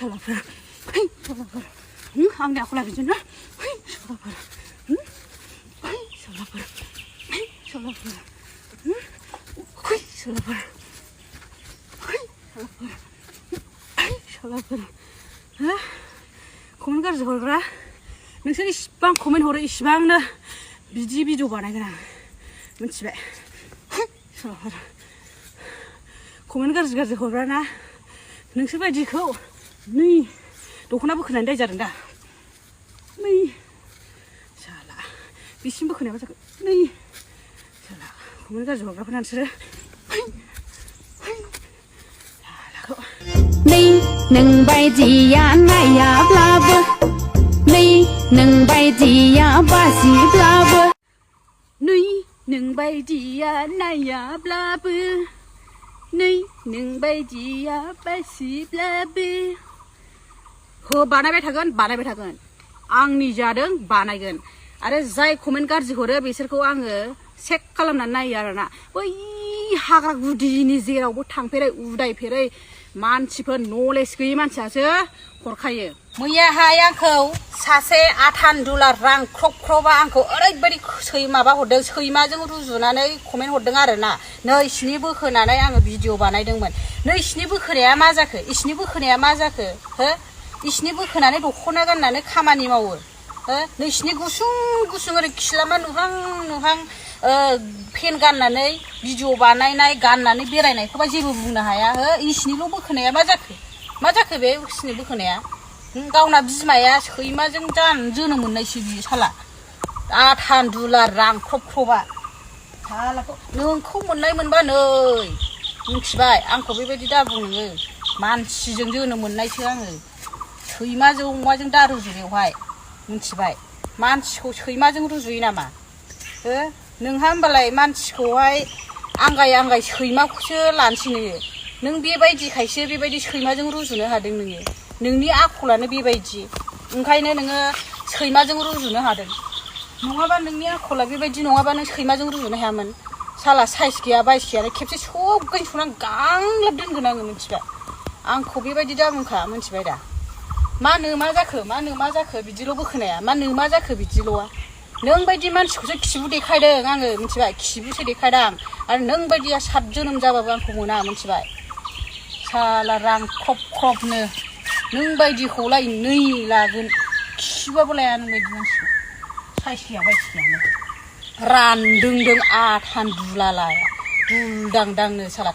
सालाफोर सालाफोर आंनि आखला बिदिनो सालाफोर सालाफोर सालाफोर सालाफोर सालाफोर कमेन्ट गाज्रि हरग्रा नोंसोर इसिबां कमेन्ट हरो इसिबांनो बिदि भिडिअ बानायगोन आं मिथिबाय सालाफोर कमेन्ट गाज्रि हरग्रा ना नोंसोर बायदिखौ नै दख'ना बोखोनानै दाय जादों दा नै साला बिसिम बोखोनायाबा जागोन नै साला कमेन्ट गाज्रि हरग्राफोरा नोंसोरो नै नोंबायदिया नायाब्लाबो नै नोंबायदिया बासिब्लाबो नै नोंबायदिया नायाब्लाबो नै नोंबायदिया बासिब्लाबो हो बानायबाय थागोन आंनि जादों बानायगोन आरो जाय कमेन्ट गाज्रि हरो बिसोरखौ आङो चेक खालामनानै नायो आरोना बै हाग्रा गुदिनि जेरावबो थांफेरै उदायफेरै मानसिफोर नलेज गैयै मानसियासो हरखायो मैयाहाय आंखौ सासे आथान दुलार रां ख्रब ख्रबा आंखौ ओरैबायदि माबा हरदों सैमाजों रुजुनानै कमेन्ट हरदों आरोना नै इसिनि बोखोनानै आङो भिडिअ बानायदोंमोन नै इसिनि बोखोनाया मा जाखो इसिनि बोखोनाया मा जाखो हो इसिनि बोखोनानै दख'ना गाननानै खामानि मावो हो नोंसिनि गुसुं ओरै खिलामा नुहां फेन गाननानै भिडिअ बानायनाय गाननानै बेरायनायखौबा जेबो बुंनो हाया हो इसिनिल' बोखोनाया मा जाखो बे इसिनि बोखोनाया गावना बिमाया सैमाजों जोनोम मोननायसो बियो साला आथान दुलार रांख्रब ख्रबा सालाखौ नोंखौ मोननाय मोनबा नै मिथिबाय आंखौ बेबायदि दा बुं नोङो मानसिजों जोनोम मोननायसो आङो सैमाजों अमाजों दा रुजु बेवहाय मिथिबाय मानसिखौ सैमाजों रुजुयो नामा हो नोंहा होमबालाय मानसिखौहाय आंगाय सैमाखौसो लानोसै नों बेबायदिखायसो बेबायदि सैमाजों रुजुनो हादों नोङो नोंनि आखलानो बेबायदि ओंखायनो नोङो सैमाजों रुजुनो हादों नङाबा नोंनि आखला बेबायदि नङाबा नों सैमाजों रुजुनो हायामोन साला साइज गैया बाइस गैया खेबसे सबगैनो संनानै गांलाब दोनगोन आङो मिथिबाय आंखौ बेबायदि दा बुंखा मिथिबाय दा मा जाखो बिदिल' बोखोनाया मा जाखो बिदिल'आ नों बायदि मानसिखौसो खिबु देखायदों आङो मिथिबाय खिबुसो देखायदों आरो नों बायदिया 7 जोनोम जाबाबो आंखौ मोना मिथिबाय साला रां ख्रबनो नों बायदिखौलाय नै लागोन खिबाबो लाया नों बायदि मानसिखौ साइज गैया बाइस गैयानो रानदों आथान दुलालाया दुलदांदांनो साला